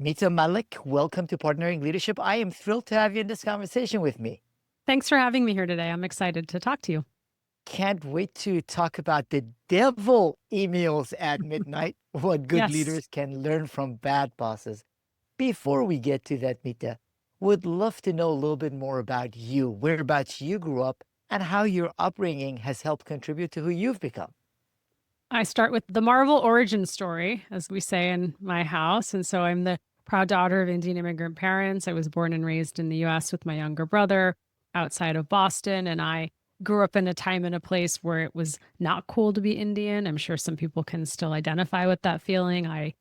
Mita Mallik, welcome to Partnering Leadership. I am thrilled to have you in this conversation with me. Thanks for having me here today. I'm excited to talk to you. Can't wait to talk about the devil emails at midnight, what good Yes. leaders can learn from bad bosses. Before we get to that, Mita, would love to know a little bit more about you, whereabouts you grew up, and how your upbringing has helped contribute to who you've become. I start with the Marvel origin story, as we say in my house. And so I'm the proud daughter of Indian immigrant parents. I was born and raised in the US with my younger brother outside of Boston. And I grew up in a time and a place where it was not cool to be Indian. I'm sure some people can still identify with that feeling. I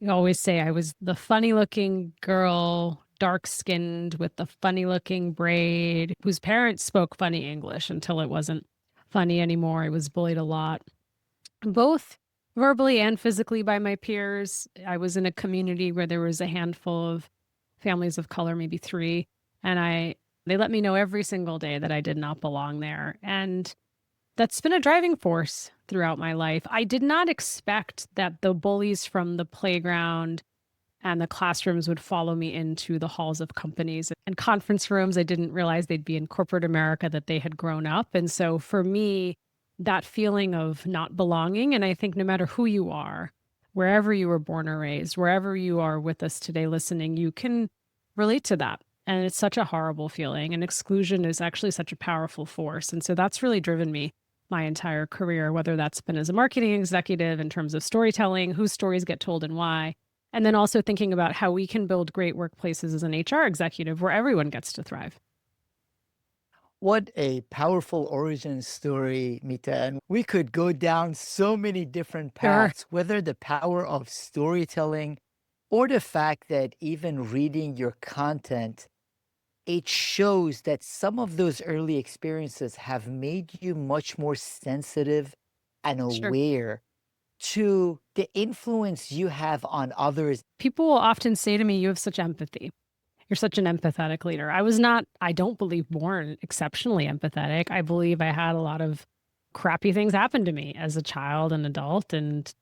always say I was the funny looking girl, dark skinned with the funny looking braid, whose parents spoke funny English until it wasn't funny anymore. I was bullied a lot, both verbally and physically, by my peers. I was in a community where there was a handful of families of color, maybe three, and they let me know every single day that I did not belong there. And that's been a driving force throughout my life. I did not expect that the bullies from the playground and the classrooms would follow me into the halls of companies and conference rooms. I didn't realize they'd be in corporate America, that they had grown up. And so for me, that feeling of not belonging, and I think no matter who you are, wherever you were born or raised, wherever you are with us today listening, you can relate to that. And it's such a horrible feeling. And exclusion is actually such a powerful force. And so that's really driven me my entire career, whether that's been as a marketing executive in terms of storytelling, whose stories get told and why. And then also thinking about how we can build great workplaces as an HR executive where everyone gets to thrive. What a powerful origin story, Mita. And we could go down so many different Sure. paths, whether the power of storytelling or the fact that even reading your content, it shows that some of those early experiences have made you much more sensitive and Sure. aware to the influence you have on others. People will often say to me, "You have such empathy. You're such an empathetic leader." I don't believe born exceptionally empathetic. I believe I had a lot of crappy things happen to me as a child and adult, and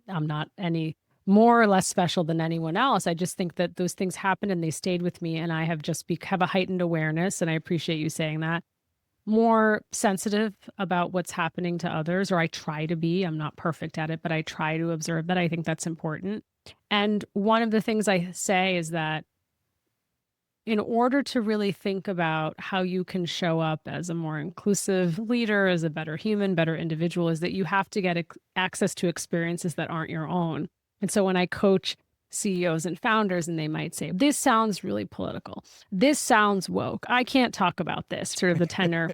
I'm not any more or less special than anyone else. I just think that those things happened and they stayed with me, and I have just have a heightened awareness, and I appreciate you saying that. More sensitive about what's happening to others, or I try to be. I'm not perfect at it, but I try to observe that. I think that's important. And one of the things I say is that in order to really think about how you can show up as a more inclusive leader, as a better human, better individual, is that you have to get access to experiences that aren't your own. And so when I coach CEOs and founders, and they might say, "This sounds really political. This sounds woke. I can't talk about this," sort of the tenor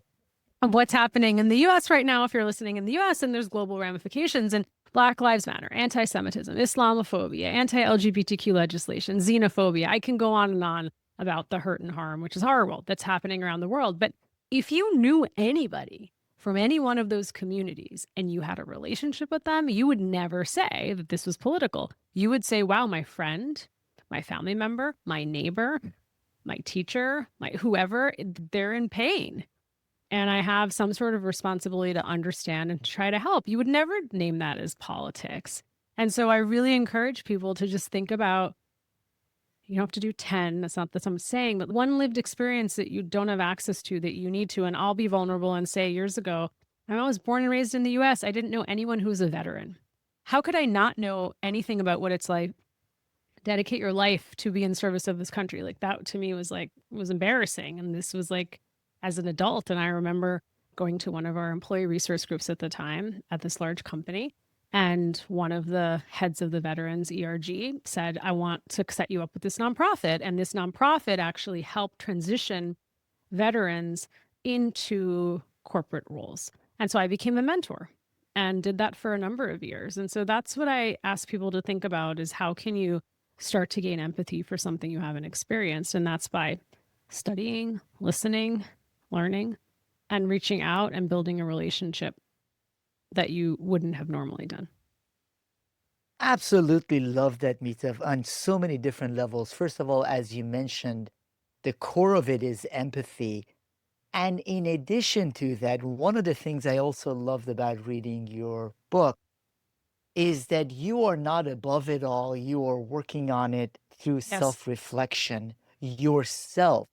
of what's happening in the US right now, if you're listening in the US, and there's global ramifications. And Black Lives Matter, anti Semitism, Islamophobia, anti LGBTQ legislation, xenophobia. I can go on about the hurt and harm, which is horrible, that's happening around the world. But if you knew anybody from any one of those communities and you had a relationship with them, you would never say that this was political. You would say, "Wow, my friend, my family member, my neighbor, my teacher, my whoever, they're in pain. And I have some sort of responsibility to understand and try to help." You would never name that as politics. And so I really encourage people to just think about, you don't have to do 10. That's not what I'm saying, but one lived experience that you don't have access to that you need to. And I'll be vulnerable and say, years ago, I was born and raised in the US. I didn't know anyone who was a veteran. How could I not know anything about what it's like? Dedicate your life to be in service of this country. Like, that to me was embarrassing. And this was like as an adult. And I remember going to one of our employee resource groups at the time at this large company. And one of the heads of the veterans ERG said, "I want to set you up with this nonprofit." And this nonprofit actually helped transition veterans into corporate roles. And so I became a mentor and did that for a number of years. And so that's what I ask people to think about, is how can you start to gain empathy for something you haven't experienced? And that's by studying, listening, learning, and reaching out and building a relationship that you wouldn't have normally done. Absolutely love that, Mita, on so many different levels. First of all, as you mentioned, the core of it is empathy. And in addition to that, one of the things I also loved about reading your book is that you are not above it all. You are working on it through Yes. self-reflection yourself,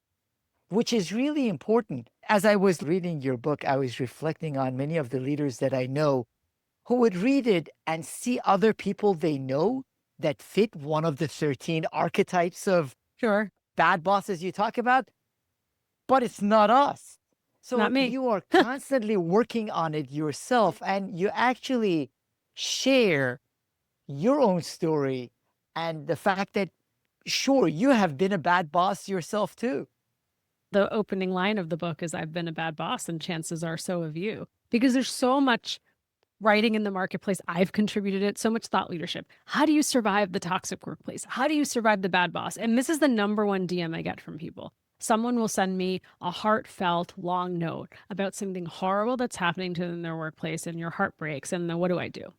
which is really important. As I was reading your book, I was reflecting on many of the leaders that I know who would read it and see other people they know that fit one of the 13 archetypes of Sure. bad bosses you talk about, but it's not us. So Not me. you are constantly working on it yourself and you actually share your own story and the fact that, sure, you have been a bad boss yourself too. The opening line of the book is, I've been a bad boss, and chances are so have you. Because there's so much writing in the marketplace. I've contributed it, so much thought leadership. How do you survive the toxic workplace? How do you survive the bad boss? And this is the number one DM I get from people. Someone will send me a heartfelt long note about something horrible that's happening to them in their workplace, and your heart breaks. And then what do I do?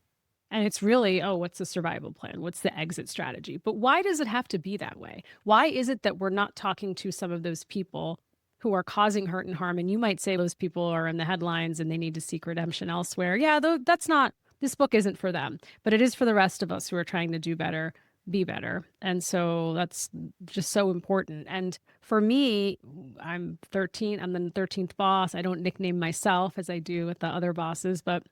And it's really, oh, what's the survival plan? What's the exit strategy? But why does it have to be that way? Why is it that we're not talking to some of those people who are causing hurt and harm? And you might say those people are in the headlines and they need to seek redemption elsewhere. Yeah, though that's not, this book isn't for them, but it is for the rest of us who are trying to do better, be better. And so that's just so important. And for me, I'm 13, I'm the 13th boss. I don't nickname myself as I do with the other bosses, but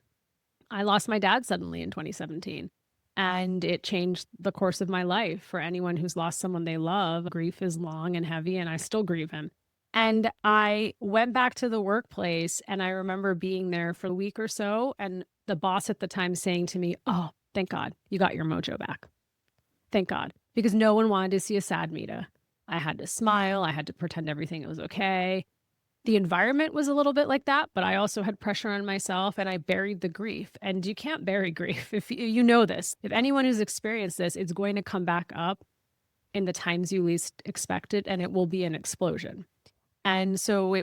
I lost my dad suddenly in 2017, and it changed the course of my life. For anyone who's lost someone they love, grief is long and heavy, and I still grieve him. And I went back to the workplace, and I remember being there for a week or so, and the boss at the time saying to me, "Oh, thank God you got your mojo back. Thank God." Because no one wanted to see a sad Mita. I had to smile. I had to pretend everything was okay. The environment was a little bit like that, but I also had pressure on myself, and I buried the grief. And you can't bury grief. If you know this, if anyone who's experienced this, it's going to come back up in the times you least expect it, and it will be an explosion. And so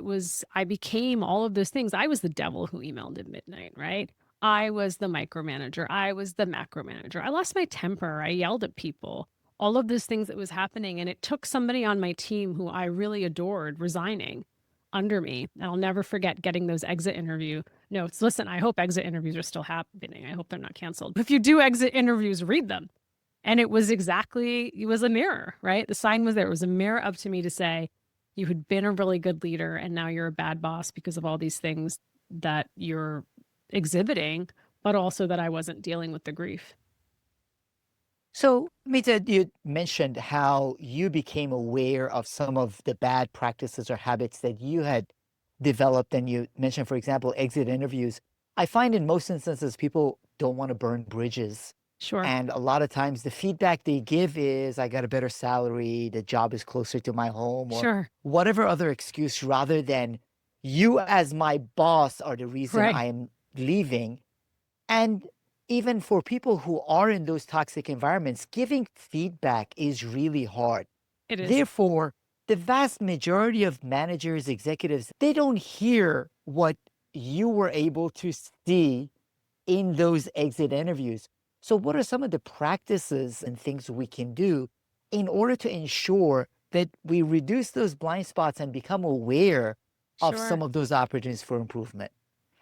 I became all of those things. I was the devil who emailed at midnight, right? I was the micromanager. I was the macro manager. I lost my temper. I yelled at people. All of those things that was happening. And it took somebody on my team who I really adored resigning under me. And I'll never forget getting those exit interview notes. Listen, I hope exit interviews are still happening. I hope they're not canceled. If you do exit interviews, read them. And it was a mirror, right? The sign was there. It was a mirror up to me to say, you had been a really good leader and now you're a bad boss because of all these things that you're exhibiting, but also that I wasn't dealing with the grief. So, Mita, you mentioned how you became aware of some of the bad practices or habits that you had developed. And you mentioned, for example, exit interviews. I find in most instances, people don't want to burn bridges. Sure. And a lot of times the feedback they give is, I got a better salary, the job is closer to my home, or Sure. whatever other excuse, rather than you as my boss are the reason Right. I am leaving. And even for people who are in those toxic environments, giving feedback is really hard. It is. Therefore, the vast majority of managers, executives, they don't hear what you were able to see in those exit interviews. So, what are some of the practices and things we can do in order to ensure that we reduce those blind spots and become aware of some Sure. of those opportunities for improvement?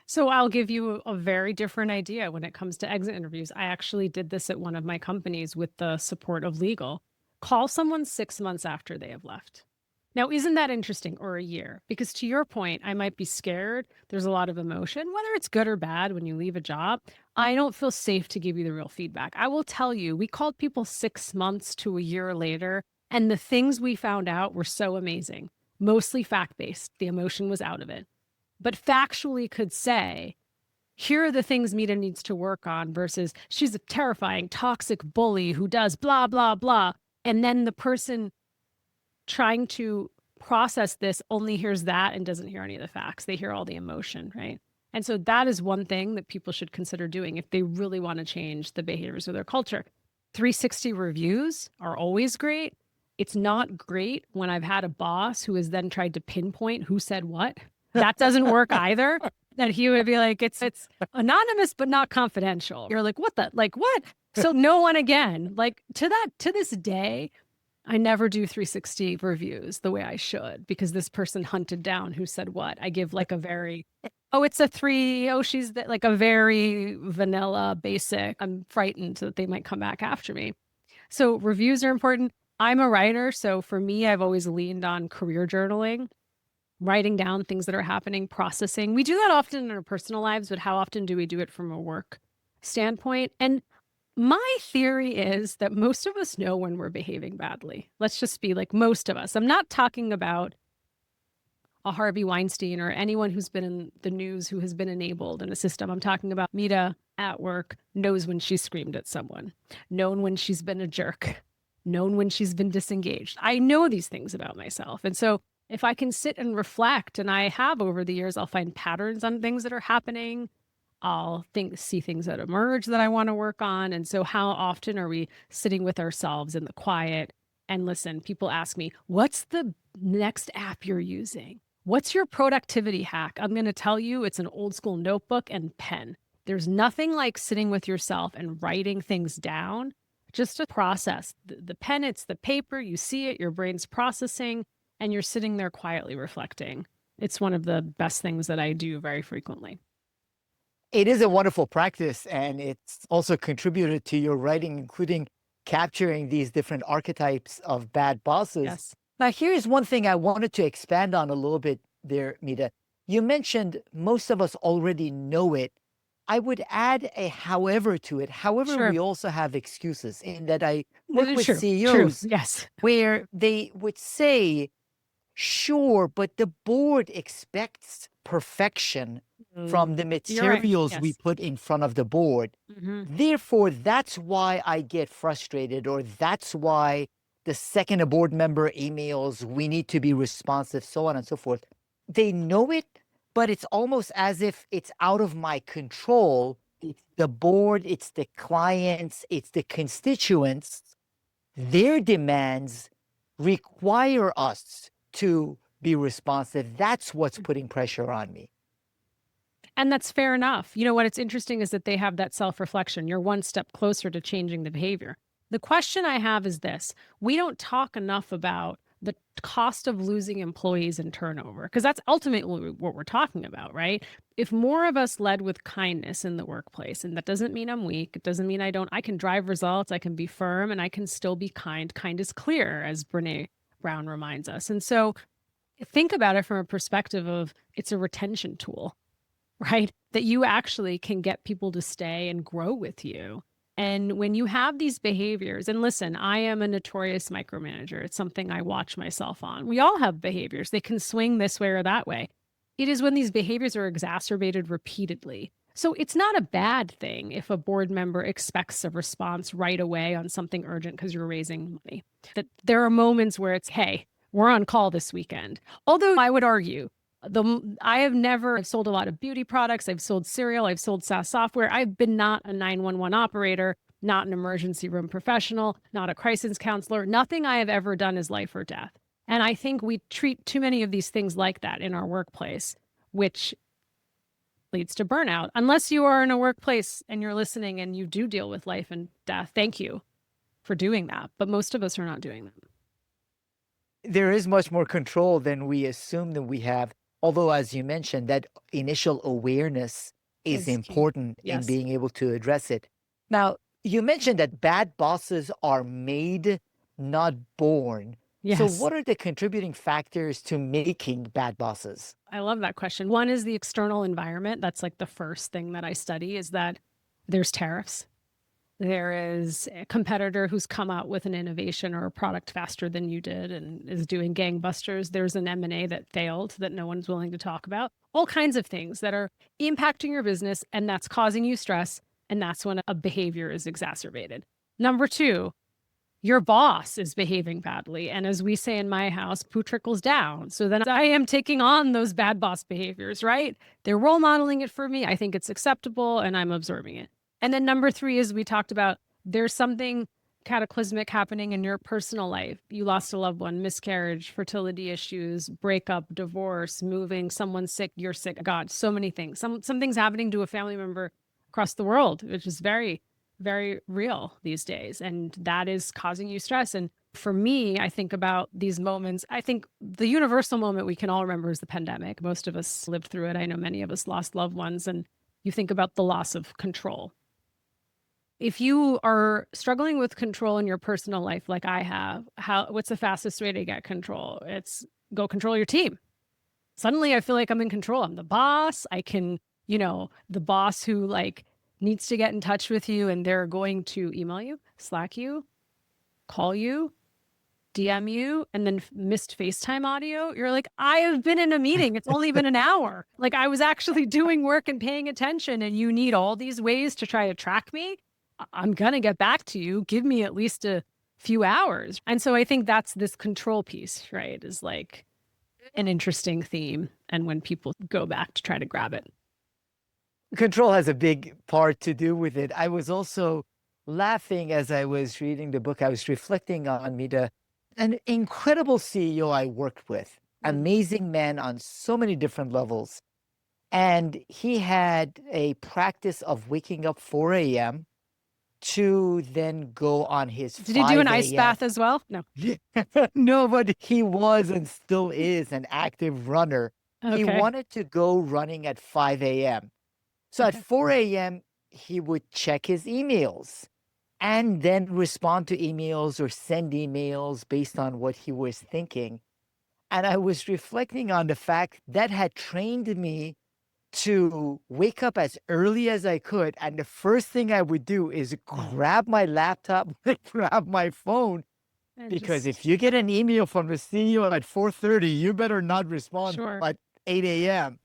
So I'll give you a very different idea when it comes to exit interviews. I actually did this at one of my companies with the support of legal. Call someone 6 months after they have left. Now, isn't that interesting? Or a year? Because to your point, I might be scared. There's a lot of emotion, whether it's good or bad when you leave a job. I don't feel safe to give you the real feedback. I will tell you, we called people 6 months to a year later, and the things we found out were so amazing, mostly fact based. The emotion was out of it, but factually could say, here are the things Mita needs to work on versus she's a terrifying, toxic bully who does blah, blah, blah. And then the person trying to process this only hears that and doesn't hear any of the facts. They hear all the emotion, right? And so that is one thing that people should consider doing if they really want to change the behaviors of their culture. 360 reviews are always great. It's not great when I've had a boss who has then tried to pinpoint who said what. That doesn't work either. That he would be like, it's anonymous but not confidential. You're like, what the, like what? So no one again, like to this day, I never do 360 reviews the way I should because this person hunted down who said what. I give like a very, oh, it's a 3. Oh, like a very vanilla, basic. I'm frightened that they might come back after me. So reviews are important. I'm a writer, so for me, I've always leaned on career journaling, writing down things that are happening, processing. We do that often in our personal lives, but how often do we do it from a work standpoint? And my theory is that most of us know when we're behaving badly. Let's just be like most of us. I'm not talking about a Harvey Weinstein or anyone who's been in the news who has been enabled in a system. I'm talking about Mita at work knows when she screamed at someone, known when she's been a jerk, known when she's been disengaged. I know these things about myself. And so if I can sit and reflect, and I have over the years, I'll find patterns on things that are happening. I'll see things that emerge that I want to work on. And so how often are we sitting with ourselves in the quiet? And listen, people ask me, what's the next app you're using? What's your productivity hack? I'm going to tell you it's an old school notebook and pen. There's nothing like sitting with yourself and writing things down just to process. The pen, it's the paper, you see it, your brain's processing, and you're sitting there quietly reflecting. It's one of the best things that I do very frequently. It is a wonderful practice, and it's also contributed to your writing, including capturing these different archetypes of bad bosses. Yes. Now, here's one thing I wanted to expand on a little bit there, Mita. You mentioned most of us already know it. I would add a however to it. However, Sure. we also have excuses in that I work with True. True. CEOs Yes. where they would say, sure, but the board expects perfection from the You're right. materials we Yes. put in front of the board. Therefore, that's why I get frustrated, or that's why the second a board member emails, we need to be responsive, so on and so forth. They know it, but it's almost as if it's out of my control. It's the board, it's the clients, it's the constituents. Their demands require us to be responsive. That's what's putting pressure on me. And that's fair enough. You know what? It's interesting is that they have that self reflection. You're one step closer to changing the behavior. The question I have is this: we don't talk enough about the cost of losing employees and turnover, because that's ultimately what we're talking about, right? If more of us led with kindness in the workplace, and that doesn't mean I'm weak, it doesn't mean I can drive results, I can be firm, and I can still be kind. Kind is clear, as Brene Brown reminds us. And so think about it from a perspective of it's a retention tool, right? That you actually can get people to stay and grow with you. And when you have these behaviors, and listen, I am a notorious micromanager. It's something I watch myself on. We all have behaviors. They can swing this way or that way. It is when these behaviors are exacerbated repeatedly. So it's not a bad thing if a board member expects a response right away on something urgent because you're raising money. That there are moments where it's, hey, we're on call this weekend. Although I would argue I've sold a lot of beauty products. I've sold cereal. I've sold SaaS software. I've been not a 911 operator, not an emergency room professional, not a crisis counselor. Nothing I have ever done is life or death. And I think we treat too many of these things like that in our workplace, which leads to burnout. Unless you are in a workplace and you're listening and you do deal with life and death, thank you for doing that. But most of us are not doing that. There is much more control than we assume that we have. Although, as you mentioned, that initial awareness is It's key. important in Yes. being able to address it. Now, you mentioned that bad bosses are made, not born. So, Yes. what are the contributing factors to making bad bosses? I love that question. One is the external environment. That's like the first thing that I study is that there's tariffs. There is a competitor who's come out with an innovation or a product faster than you did and is doing gangbusters. There's an M&A that failed that no one's willing to talk about. All kinds of things that are impacting your business, and that's causing you stress, and that's when a behavior is exacerbated. Number two, your boss is behaving badly. And as we say in my house, poo trickles down. So then I am taking on those bad boss behaviors, right? They're role modeling it for me. I think it's acceptable and I'm absorbing it. And then number three is we talked about there's something cataclysmic happening in your personal life. You lost a loved one, miscarriage, fertility issues, breakup, divorce, moving, someone's sick, you're sick. God, so many things. Something's happening to a family member across the world, which is very, very real these days. And that is causing you stress. And for me, I think about these moments. I think the universal moment we can all remember is the pandemic. Most of us lived through it. I know many of us lost loved ones. And you think about the loss of control. If you are struggling with control in your personal life like I have, what's the fastest way to get control? It's go control your team. Suddenly I feel like I'm in control. I'm the boss. I can, the boss who like needs to get in touch with you and they're going to email you, Slack you, call you, DM you, and then missed FaceTime audio. You're like, I have been in a meeting. It's only been an hour. Like I was actually doing work and paying attention, and you need all these ways to try to track me. I'm going to get back to you. Give me at least a few hours. And so I think that's this control piece, right? Is like an interesting theme. And when people go back to try to grab it. Control has a big part to do with it. I was also laughing as I was reading the book. I was reflecting on Mita, an incredible CEO I worked with, amazing man on so many different levels. And he had a practice of waking up 4 a.m. to then go on his Did he do an ice 5 a.m. bath as well? No. No, but he was and still is an active runner. He Okay. wanted to go running at 5 a.m. So at 4 a.m., he would check his emails and then respond to emails or send emails based on what he was thinking. And I was reflecting on the fact that had trained me to wake up as early as I could. And the first thing I would do is grab my laptop, grab my phone, And because if you get an email from the CEO at 4:30, you better not respond at 8 a.m.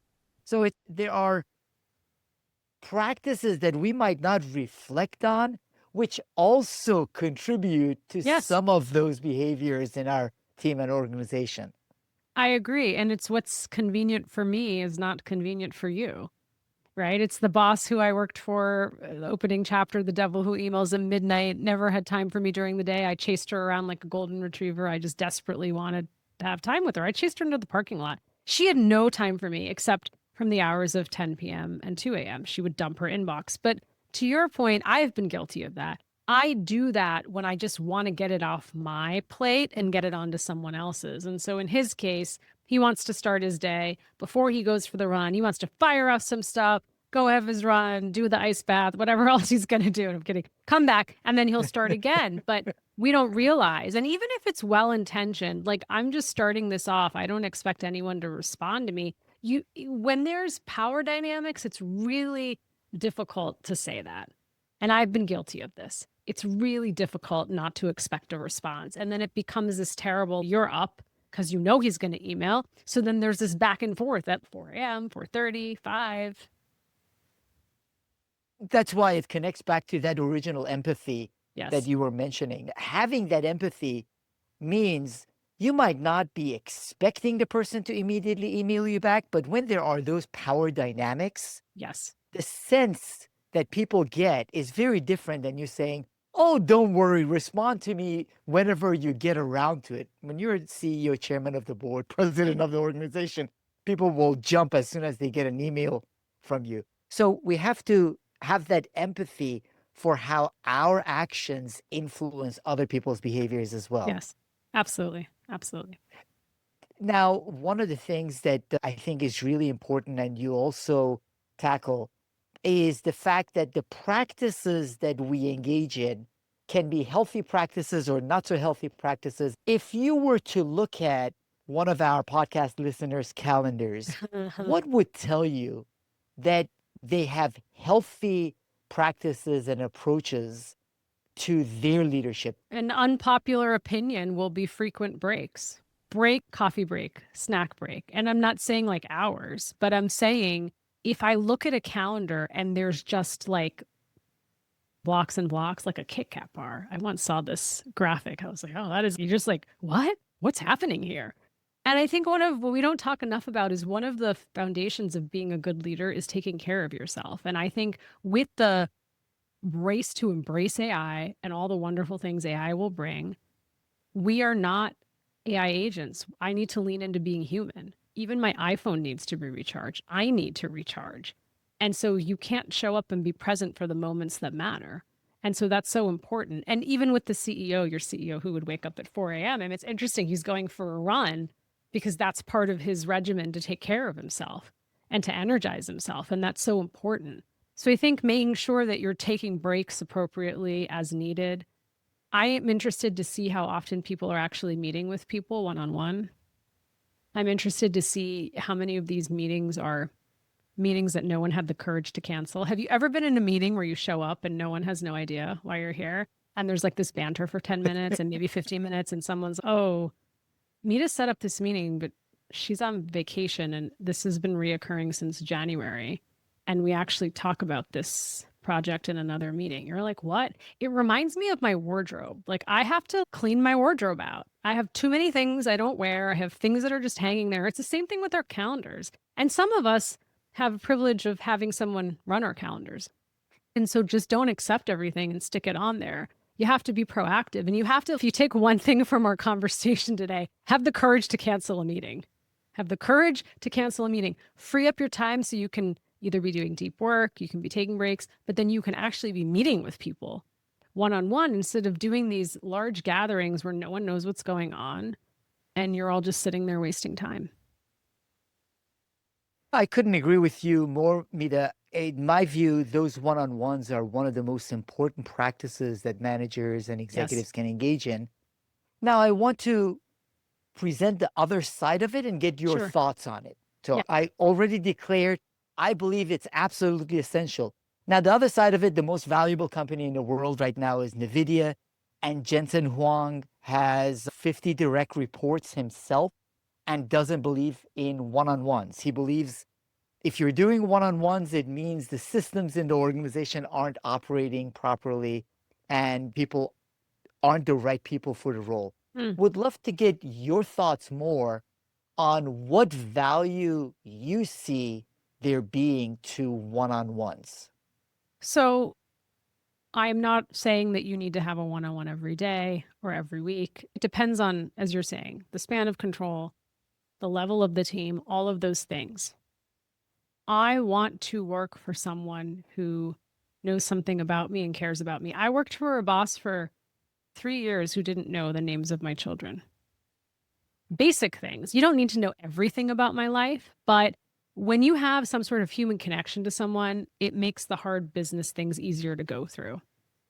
So there are practices that we might not reflect on, which also contribute to some of those behaviors in our team and organization. I agree. And it's what's convenient for me is not convenient for you, right? It's the boss who I worked for, the opening chapter, the devil who emails at midnight, never had time for me during the day. I chased her around like a golden retriever. I just desperately wanted to have time with her. I chased her into the parking lot. She had no time for me except from the hours of 10 p.m. and 2 a.m. She would dump her inbox. But to your point, I've been guilty of that. I do that when I just want to get it off my plate and get it onto someone else's. And so in his case, he wants to start his day before he goes for the run. He wants to fire off some stuff, go have his run, do the ice bath, whatever else he's going to do. I'm kidding. Come back, and then he'll start again. But we don't realize. And even if it's well-intentioned, like I'm just starting this off, I don't expect anyone to respond to me. When there's power dynamics, it's really difficult to say that. And I've been guilty of this. It's really difficult not to expect a response. And then it becomes this terrible, you're up because you know he's going to email. So then there's this back and forth at 4 a.m., 4:30, 5. That's why it connects back to that original empathy that you were mentioning. Having that empathy means you might not be expecting the person to immediately email you back, but when there are those power dynamics, the sense that people get is very different than you saying, oh, don't worry, respond to me whenever you get around to it. When you're a CEO, chairman of the board, president of the organization, people will jump as soon as they get an email from you. So we have to have that empathy for how our actions influence other people's behaviors as well. Yes, absolutely. Absolutely. Now, one of the things that I think is really important and you also tackle is the fact that the practices that we engage in can be healthy practices or not so healthy practices. If you were to look at one of our podcast listeners' calendars, what would tell you that they have healthy practices and approaches to their leadership? An unpopular opinion will be frequent breaks. Break, coffee break, snack break. And I'm not saying like hours, but I'm saying if I look at a calendar and there's just like blocks and blocks, like a Kit Kat bar. I once saw this graphic. I was like, oh, you're just like, what? What's happening here? And I think what we don't talk enough about is one of the foundations of being a good leader is taking care of yourself. And I think with the race to embrace AI and all the wonderful things AI will bring, we are not AI agents. I need to lean into being human. Even my iPhone needs to be recharged. I need to recharge. And so you can't show up and be present for the moments that matter. And so that's so important. And even with the CEO, your CEO who would wake up at 4 a.m., and it's interesting, he's going for a run because that's part of his regimen to take care of himself and to energize himself. And that's so important. So I think making sure that you're taking breaks appropriately as needed. I am interested to see how often people are actually meeting with people one on one. I'm interested to see how many of these meetings are meetings that no one had the courage to cancel. Have you ever been in a meeting where you show up and no one has no idea why you're here? And there's like this banter for 10 minutes and maybe 15 minutes, and someone's, oh, Mita set up this meeting, but she's on vacation and this has been reoccurring since January. And we actually talk about this project in another meeting. You're like, what? It reminds me of my wardrobe. Like, I have to clean my wardrobe out. I have too many things I don't wear. I have things that are just hanging there. It's the same thing with our calendars. And some of us have a privilege of having someone run our calendars. And so just don't accept everything and stick it on there. You have to be proactive. And you have to, if you take one thing from our conversation today, have the courage to cancel a meeting. Have the courage to cancel a meeting. Free up your time so you can either be doing deep work, you can be taking breaks, but then you can actually be meeting with people one on one instead of doing these large gatherings where no one knows what's going on and you're all just sitting there wasting time. I couldn't agree with you more, Mita. In my view, those one-on-ones are one of the most important practices that managers and Yes. executives can engage in. Now, I want to present the other side of it and get your Sure. thoughts on it. Yeah. So I already declared I believe it's absolutely essential. Now, the other side of it, the most valuable company in the world right now is NVIDIA, and Jensen Huang has 50 direct reports himself and doesn't believe in one-on-ones. He believes if you're doing one-on-ones, it means the systems in the organization aren't operating properly and people aren't the right people for the role. Mm. Would love to get your thoughts more on what value you see there being to one-on-ones. So I'm not saying that you need to have a one on one every day or every week. It depends on, as you're saying, the span of control, the level of the team, all of those things. I want to work for someone who knows something about me and cares about me. I worked for a boss for 3 years who didn't know the names of my children. Basic things. You don't need to know everything about my life, but when you have some sort of human connection to someone, it makes the hard business things easier to go through.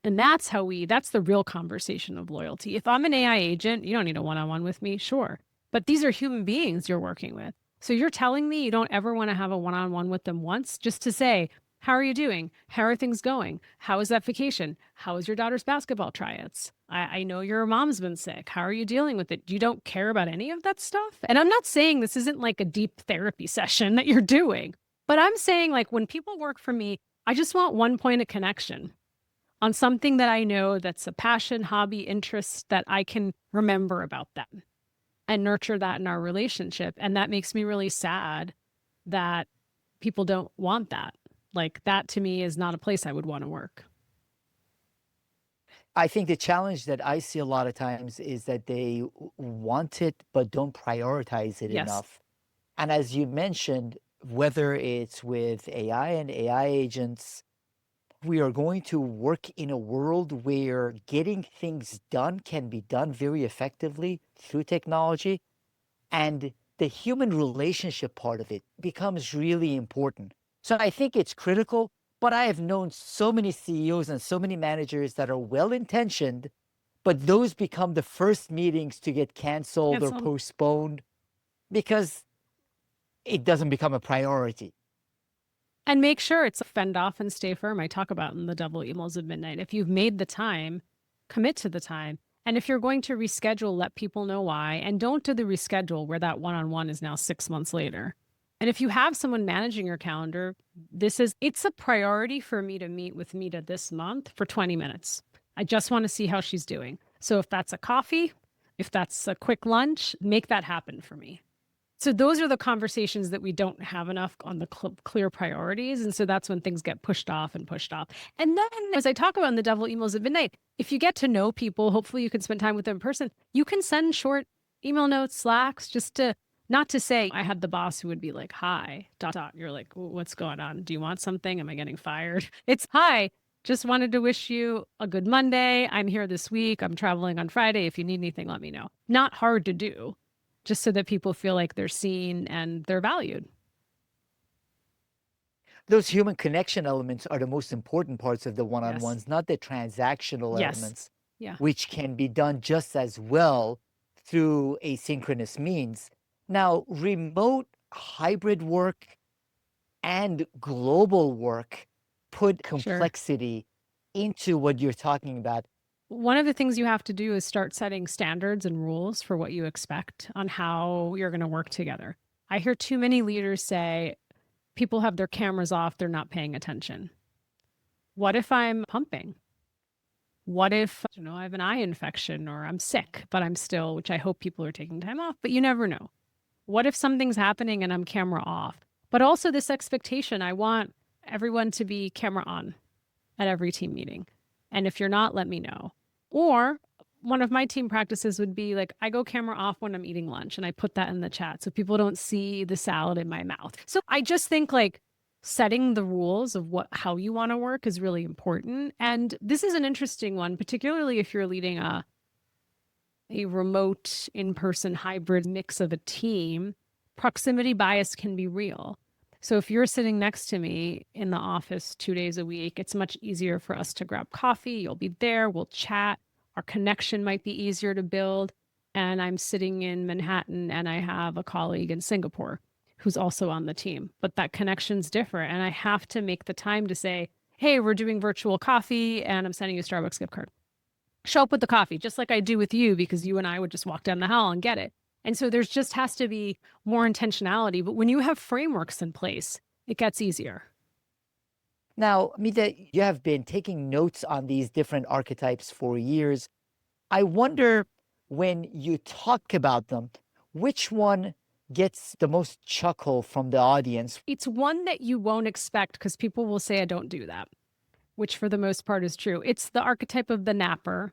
And that's the real conversation of loyalty. If I'm an AI agent, you don't need a one on one with me, sure. But these are human beings you're working with. So you're telling me you don't ever want to have a one on one with them once just to say, how are you doing? How are things going? How is that vacation? How is your daughter's basketball tryouts? I know your mom's been sick. How are you dealing with it? You don't care about any of that stuff? And I'm not saying this isn't like a deep therapy session that you're doing, but I'm saying like when people work for me, I just want one point of connection on something that I know that's a passion, hobby, interest that I can remember about them and nurture that in our relationship. And that makes me really sad that people don't want that. Like that to me is not a place I would want to work. I think the challenge that I see a lot of times is that they want it but don't prioritize it Yes. enough. And as you mentioned, whether it's with AI and AI agents, we are going to work in a world where getting things done can be done very effectively through technology. And the human relationship part of it becomes really important. So I think it's critical, but I have known so many CEOs and so many managers that are well intentioned, but those become the first meetings to get canceled or Cancel. postponed because it doesn't become a priority. And make sure it's fend off and stay firm. I talk about in the double emails of midnight. If you've made the time, commit to the time. And if you're going to reschedule, let people know why. And don't do the reschedule where that one on one is now 6 months later. And if you have someone managing your calendar, it's a priority for me to meet with Mita this month for 20 minutes. I just want to see how she's doing. So if that's a coffee, if that's a quick lunch, make that happen for me. So those are the conversations that we don't have enough on the clear priorities. And so that's when things get pushed off and pushed off. And then as I talk about in the devil emails at midnight, if you get to know people, hopefully you can spend time with them in person. You can send short email notes, Slacks, just to not to say I had the boss who would be like, hi, dot, dot. You're like, what's going on? Do you want something? Am I getting fired? It's hi. Just wanted to wish you a good Monday. I'm here this week. I'm traveling on Friday. If you need anything, let me know. Not hard to do, just so that people feel like they're seen and they're valued. Those human connection elements are the most important parts of the Yes. one-on-ones, not the transactional Yes. elements, Yeah. which can be done just as well through asynchronous means. Now, remote hybrid work and global work put Sure. complexity into what you're talking about. One of the things you have to do is start setting standards and rules for what you expect on how you're going to work together. I hear too many leaders say people have their cameras off, they're not paying attention. What if I'm pumping? What if, I have an eye infection or I'm sick, but I'm still, which I hope people are taking time off, but you never know. What if something's happening and I'm camera off? But also, this expectation I want everyone to be camera on at every team meeting. And if you're not, let me know. Or one of my team practices would be like, I go camera off when I'm eating lunch and I put that in the chat so people don't see the salad in my mouth. So I just think like setting the rules of how you want to work is really important. And this is an interesting one, particularly if you're leading a remote in-person hybrid mix of a team. Proximity bias can be real. So if you're sitting next to me in the office 2 days a week, it's much easier for us to grab coffee. You'll be there, we'll chat. Our connection might be easier to build. And I'm sitting in Manhattan and I have a colleague in Singapore who's also on the team, but that connection's different. And I have to make the time to say, hey, we're doing virtual coffee and I'm sending you a Starbucks gift card. Show up with the coffee, just like I do with you, because you and I would just walk down the hall and get it. And so there's just has to be more intentionality. But when you have frameworks in place, it gets easier. Now, Mita, you have been taking notes on these different archetypes for years. I wonder when you talk about them, which one gets the most chuckle from the audience? It's one that you won't expect because people will say, I don't do that, which for the most part is true. It's the archetype of the napper.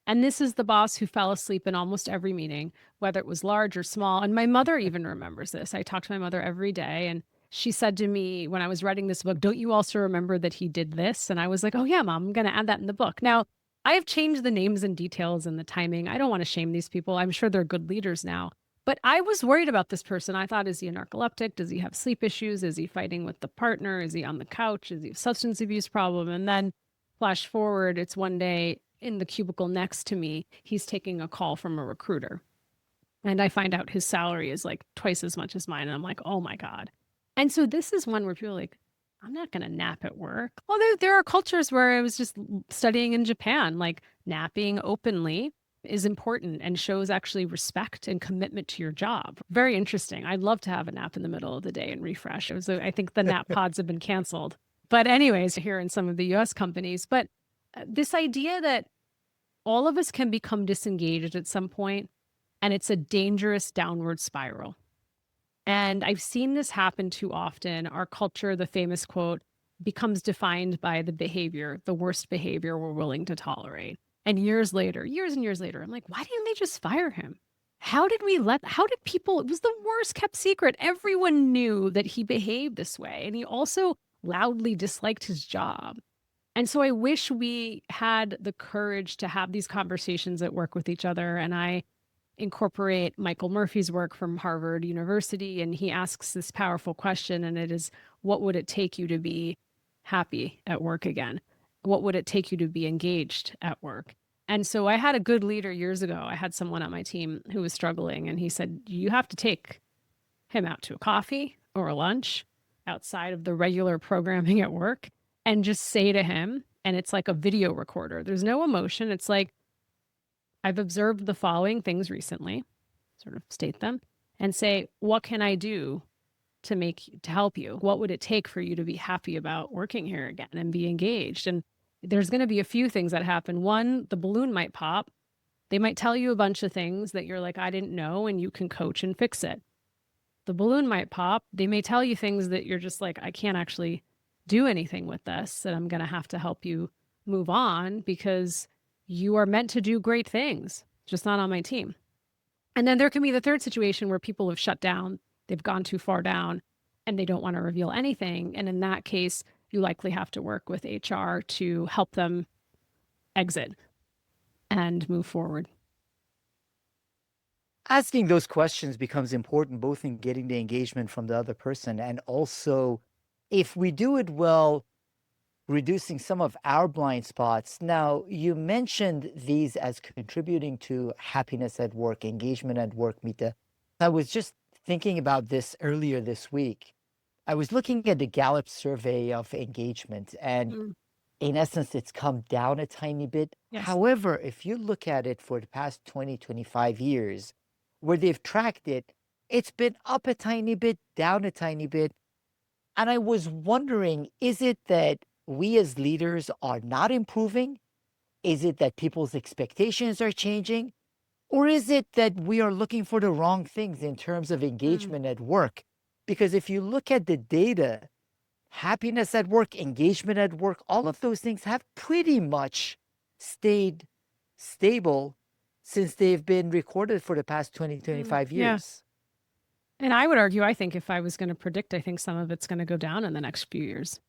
And this is the boss who fell asleep in almost every meeting, whether it was large or small. And my mother even remembers this. I talk to my mother every day. And she said to me when I was writing this book, don't you also remember that he did this? And I was like, oh, yeah, Mom, I'm going to add that in the book. Now, I have changed the names and details and the timing. I don't want to shame these people. I'm sure they're good leaders now. But I was worried about this person. I thought, is he a narcoleptic? Does he have sleep issues? Is he fighting with the partner? Is he on the couch? Is he a substance abuse problem? And then flash forward, it's one day in the cubicle next to me, he's taking a call from a recruiter. And I find out his salary is like twice as much as mine. And I'm like, oh my God. And so this is one where people are like, I'm not going to nap at work. Well, there are cultures where I was just studying in Japan, like napping openly is important and shows actually respect and commitment to your job. Very interesting. I'd love to have a nap in the middle of the day and refresh. I think the nap pods have been canceled. But anyways, here in some of the US companies, but this idea that all of us can become disengaged at some point, and it's a dangerous downward spiral. And I've seen this happen too often. Our culture, the famous quote, becomes defined by the behavior, the worst behavior we're willing to tolerate. And years and years later, I'm like, why didn't they just fire him? How did people, it was the worst kept secret. Everyone knew that he behaved this way. And he also loudly disliked his job. And so I wish we had the courage to have these conversations at work with each other. And I incorporate Michael Murphy's work from Harvard University. And he asks this powerful question, and it is, what would it take you to be happy at work again? What would it take you to be engaged at work? And so I had a good leader years ago. I had someone on my team who was struggling, and he said, you have to take him out to a coffee or a lunch outside of the regular programming at work and just say to him, and it's like a video recorder. There's no emotion. It's like, I've observed the following things recently, sort of state them, and say, what can I do to help you? What would it take for you to be happy about working here again and be engaged? And there's going to be a few things that happen. One, the balloon might pop. They might tell you a bunch of things that you're like, I didn't know, and you can coach and fix it. The balloon might pop. They may tell you things that you're just like, I can't actually do anything with this, and I'm going to have to help you move on because you are meant to do great things, just not on my team. And then there can be the third situation where people have shut down, they've gone too far down, and they don't want to reveal anything. And in that case, you likely have to work with HR to help them exit and move forward. Asking those questions becomes important both in getting the engagement from the other person and also if we do it well, reducing some of our blind spots. Now, you mentioned these as contributing to happiness at work, engagement at work, Mita. I was just thinking about this earlier this week. I was looking at the Gallup survey of engagement, and Mm, in essence, it's come down a tiny bit. yes. However, if you look at it for the past 20, 25 years, where they've tracked it, it's been up a tiny bit, down a tiny bit. And I was wondering, is it that we as leaders are not improving? Is it that people's expectations are changing? Or is it that we are looking for the wrong things in terms of Mm, engagement at work? Because if you look at the data, happiness at work, engagement at work, all of those things have pretty much stayed stable since they've been recorded for the past 20, twenty-five yeah. years. And I would argue, I think if I was going to predict, I think some of it's going to go down in the next few years,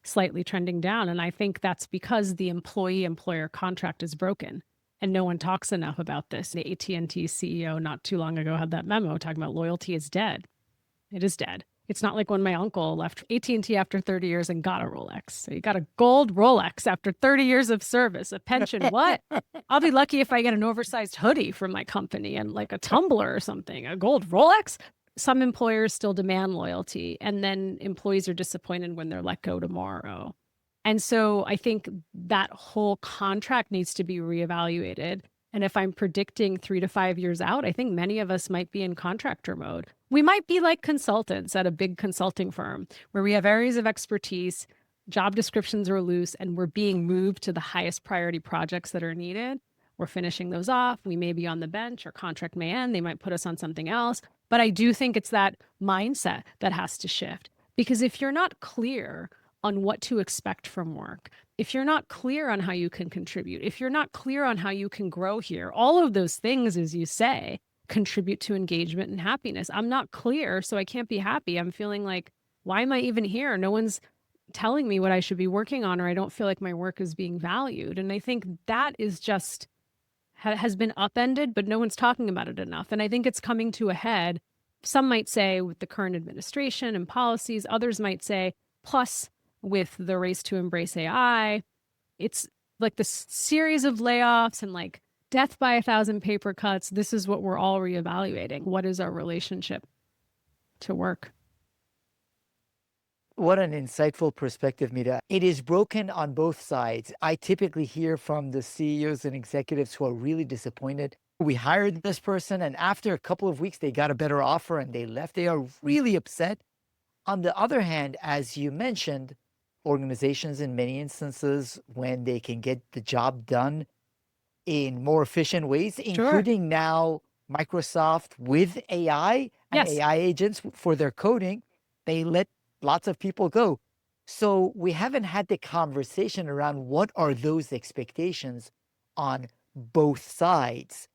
slightly trending down. And I think that's because the employee employer contract is broken. And no one talks enough about this. The AT&T CEO not too long ago had that memo talking about loyalty is dead. It is dead. It's not like when my uncle left AT&T after 30 years and got a Rolex. So he got a gold Rolex after 30 years of service, a pension. What? I'll be lucky if I get an oversized hoodie from my company and like a tumbler or something. A gold Rolex? Some employers still demand loyalty, and then employees are disappointed when they're let go tomorrow. And so I think that whole contract needs to be reevaluated. And if I'm predicting 3 to 5 years out, I think many of us might be in contractor mode. We might be like consultants at a big consulting firm where we have areas of expertise, job descriptions are loose, and we're being moved to the highest priority projects that are needed. We're finishing those off. We may be on the bench, or contract may end. They might put us on something else. But I do think it's that mindset that has to shift. Because if you're not clear on what to expect from work, if you're not clear on how you can contribute, if you're not clear on how you can grow here, all of those things, as you say, contribute to engagement and happiness. I'm not clear, so I can't be happy. I'm feeling like, why am I even here? No one's telling me what I should be working on, or I don't feel like my work is being valued. And I think that is just has been upended, but no one's talking about it enough. And I think it's coming to a head. Some might say with the current administration and policies, others might say, plus with the race to embrace AI, it's like this series of layoffs and like death by 1,000 paper cuts. This is what we're all reevaluating. What is our relationship to work? What an insightful perspective, Mira. It is broken on both sides. I typically hear from the CEOs and executives who are really disappointed. We hired this person, and after a couple of weeks, they got a better offer and they left. They are really upset. On the other hand, as you mentioned, organizations in many instances, when they can get the job done in more efficient ways, Sure. including now Microsoft with AI and Yes. AI agents for their coding, they let lots of people go. So we haven't had the conversation around what are those expectations on both sides.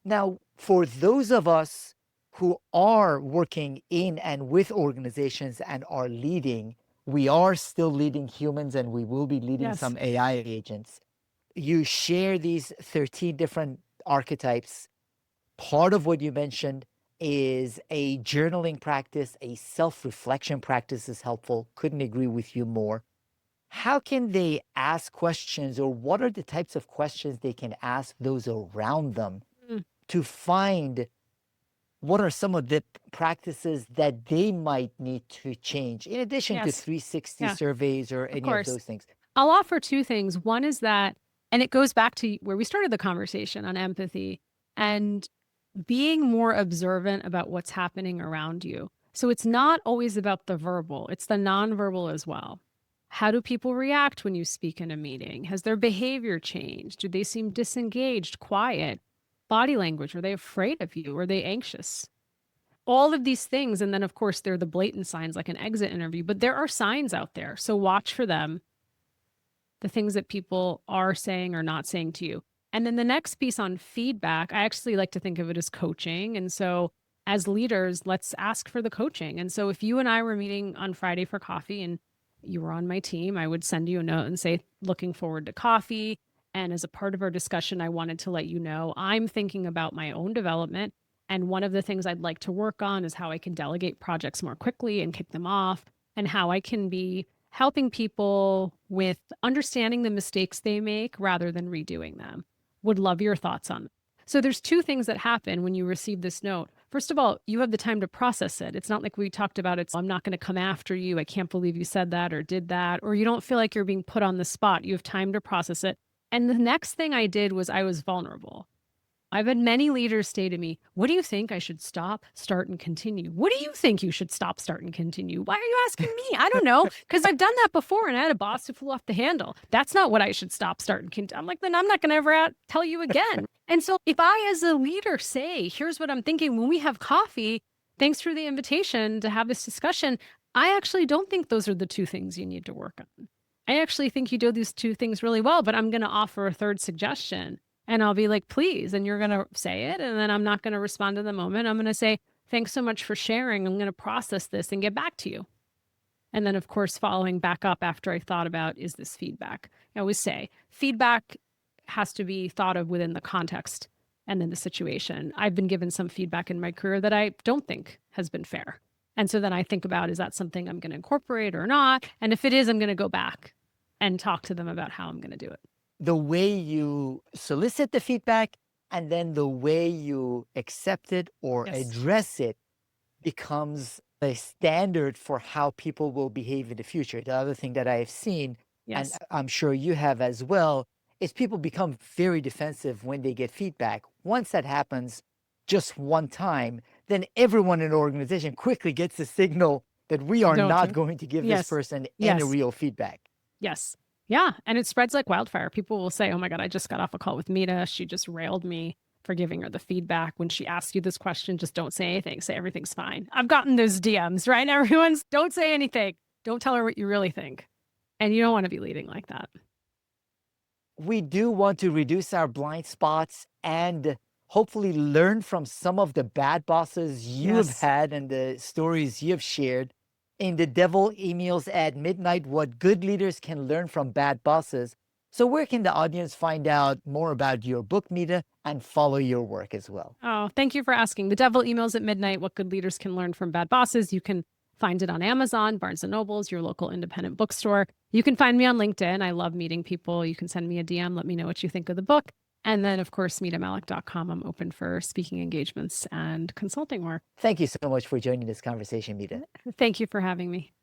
Now, for those of us who are working in and with organizations and are leading, we are still leading humans and we will be leading Yes. some AI agents. You share these 13 different archetypes. Part of what you mentioned is a journaling practice, a self reflection practice is helpful. Couldn't agree with you more. How can they ask questions, or what are the types of questions they can ask those around them Mm, to find what are some of the practices that they might need to change in addition to yes. 360 Yeah. surveys or Of any of course. those things? I'll offer two things. One is that, and it goes back to where we started the conversation on empathy and being more observant about what's happening around you. So it's not always about the verbal, it's the nonverbal as well. How do people react when you speak in a meeting? Has their behavior changed? Do they seem disengaged, quiet? Body language, are they afraid of you? Are they anxious? All of these things. And then, of course, there are the blatant signs like an exit interview, but there are signs out there. So watch for them, the things that people are saying or not saying to you. And then the next piece on feedback, I actually like to think of it as coaching. And so as leaders, let's ask for the coaching. And so if you and I were meeting on Friday for coffee and you were on my team, I would send you a note and say, looking forward to coffee. And as a part of our discussion, I wanted to let you know I'm thinking about my own development. And one of the things I'd like to work on is how I can delegate projects more quickly and kick them off. and how I can be helping people with understanding the mistakes they make rather than redoing them. Would love your thoughts on that. So there's two things that happen when you receive this note. First of all, you have the time to process it. It's not like we talked about it's, I'm not going to come after you. I can't believe you said that or did that. Or you don't feel like you're being put on the spot. You have time to process it. And the next thing I did was I was vulnerable. I've had many leaders say to me, what do you think I should stop, start, and continue? What do you think you should stop, start, and continue? Why are you asking me? I don't know. Because I've done that before and I had a boss who flew off the handle. That's not what I should stop, start, and continue. I'm like, then I'm not going to ever tell you again. And so if I, as a leader, say, here's what I'm thinking when we have coffee, thanks for the invitation to have this discussion, I actually don't think those are the two things you need to work on. I actually think you do these two things really well, but I'm going to offer a third suggestion. And I'll be like, please. And you're going to say it. And then I'm not going to respond in the moment. I'm going to say, thanks so much for sharing. I'm going to process this and get back to you. And then, of course, following back up after I thought about, is this feedback? I always say feedback has to be thought of within the context and then the situation. I've been given some feedback in my career that I don't think has been fair. And so then I think about, is that something I'm going to incorporate or not? And if it is, I'm going to go back and talk to them about how I'm going to do it. The way you solicit the feedback and then the way you accept it or Yes. address it becomes a standard for how people will behave in the future. The other thing that I have seen, and Yes. I'm sure you have as well, is people become very defensive when they get feedback. Once that happens just one time, then everyone in the organization quickly gets the signal that we are Don't not do. going to give this Yes. person any Yes. real feedback. Yes. Yeah. And it spreads like wildfire. People will say, oh my God, I just got off a call with Mita. She just railed me for giving her the feedback. When she asks you this question, just don't say anything. Say everything's fine. I've gotten those DMs, right? Everyone's don't say anything. Don't tell her what you really think. And you don't want to be leading like that. We do want to reduce our blind spots and hopefully learn from some of the bad bosses you have Yes. had and the stories you have shared. In the Devil Emails at Midnight, what good leaders can learn from bad bosses. So where can the audience find out more about your book, Mita, and follow your work as well? Oh, thank you for asking. The Devil Emails at Midnight, What Good Leaders Can Learn from Bad Bosses. You can find it on Amazon, Barnes & Nobles, your local independent bookstore. You can find me on LinkedIn. I love meeting people. You can send me a DM. Let me know what you think of the book. And then, of course, mitamallik.com. I'm open for speaking engagements and consulting work. Thank you so much for joining this conversation, Mita. Thank you for having me.